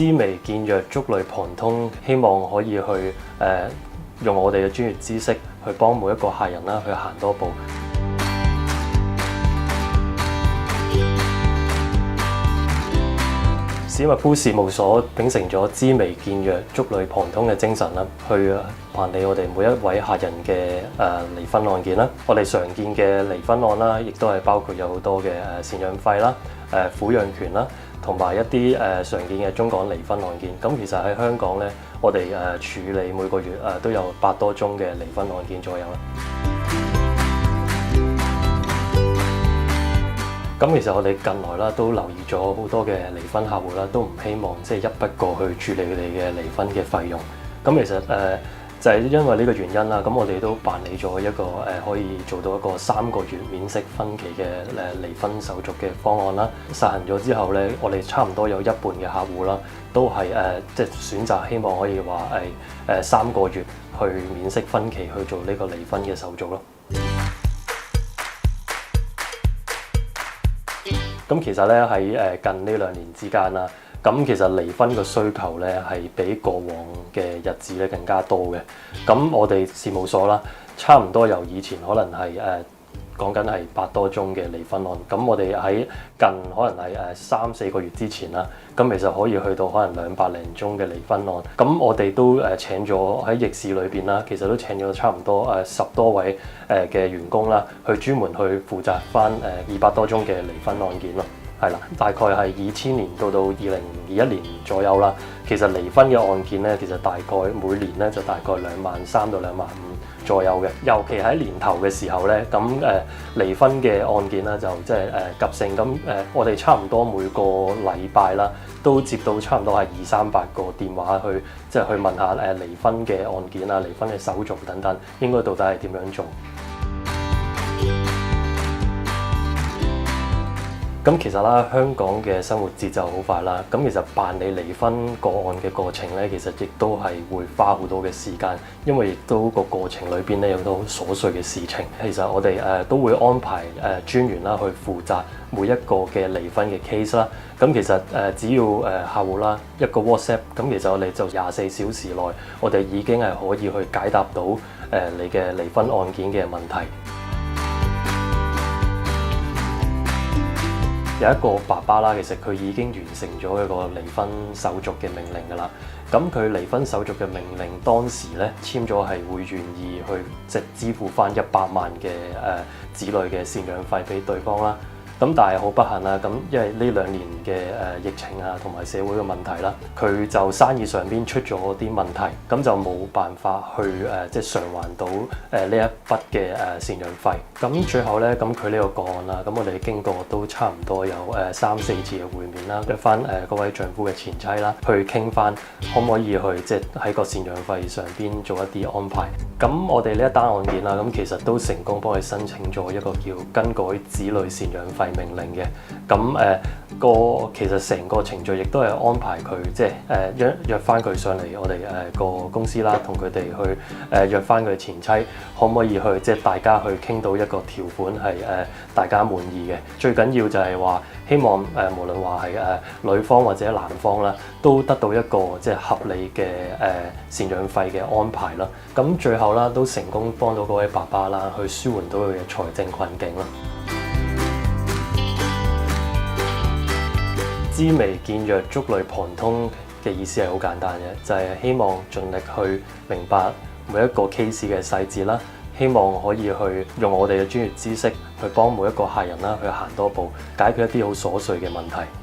知微見弱，觸類旁通，希望可以去用我哋嘅專業知識去幫每一個客人啦，去行多步。史密夫事務所秉承咗知微見弱、觸類旁通嘅精神啦，去辦理我哋每一位客人嘅離婚案件啦。我哋常見嘅離婚案啦，亦都係包括有好多嘅贍養費啦、撫養權啦，同埋一啲常見嘅中港離婚案件。咁其實喺香港咧，我哋處理每個月都有8多宗嘅離婚案件左右啦。咁其實我哋近來啦都留意咗好多嘅離婚客戶啦，都唔希望即係一筆過去處理佢哋嘅離婚嘅費用。咁其實就係因為呢個原因啦，咁我哋都辦理咗一個可以做到一個3個月免息分期嘅離婚手續嘅方案啦。實行咗之後咧，我哋差唔多有一半嘅客戶啦，都係即係選擇希望可以話係3個月去免息分期去做呢個離婚嘅手續咯。咁其實咧喺近呢2年之間啦，咁其實離婚嘅需求咧係比過往嘅日子咧更加多嘅。咁我哋事務所啦，差唔多由以前可能係講緊係8多宗嘅離婚案，咁我哋喺近可能係3、4個月之前啦，咁其實可以去到可能200零宗嘅離婚案。咁我哋都請咗喺逆市裏邊啦，其實都請咗差唔多10多位嘅員工啦，去專門去負責翻200多宗嘅離婚案件咯。係啦，大概係2000年到2021年左右啦。其實離婚嘅案件咧，其實大概每年咧就大概23000到25000左右嘅。尤其喺年頭嘅時候咧，咁離婚嘅案件咧就即係急升。咁我哋差唔多每個禮拜啦，都接到差唔多係200-300個電話去，即係去問下離婚嘅案件啊、離婚嘅手續等等，應該到底係點樣做？咁其實啦，香港嘅生活節奏好快啦。咁其實辦理離婚個案嘅過程咧，其實亦都係會花好多嘅時間，因為亦都個過程裏邊咧有好多瑣碎嘅事情。其實我哋都會安排專員啦去負責每一個嘅離婚嘅 case 啦。咁其實只要客戶啦一個 WhatsApp，咁其實我哋就24小時內，我哋已經係可以去解答到你嘅離婚案件嘅問題。有一個爸爸啦，其實佢已經完成咗一個離婚手續嘅命令㗎啦。咁佢離婚手續嘅命令當時咧簽咗係會願意去即係支付翻100萬嘅子女嘅贍養費俾對方啦。咁但係好不幸啦，咁因為呢2年嘅疫情啊，同埋社會嘅問題啦，佢就生意上邊出咗啲問題，咁就冇辦法去即係償還到呢一筆嘅贍養費。咁最後咧，咁佢呢個個案啦，咁我哋經過都差唔多有3、4次嘅會面啦，約翻嗰位丈夫嘅前妻啦，去傾翻可唔可以去即係喺個贍養費上邊做一啲安排。咁我哋呢一單案件啦，咁其實都成功幫佢申請咗一個叫更改子女贍養費命令嘅。咁其實成個程序亦都係安排佢即係約翻佢上嚟我哋個公司啦，同佢哋去約翻佢前妻，可唔可以去即係大家去傾到一個條款係大家滿意嘅。最緊要就係話希望無論話係女方或者男方啦，都得到一個即係合理嘅贍養費嘅安排啦。咁最後啦都成功幫到嗰位爸爸啦，去舒緩到佢嘅財政困境啦。知微見弱，觸類旁通嘅意思係好簡單嘅，就係希望盡力去明白每一個 case 嘅細節啦，希望可以去用我哋嘅專業知識去幫每一個客人啦去行多步，解決一啲好瑣碎嘅問題。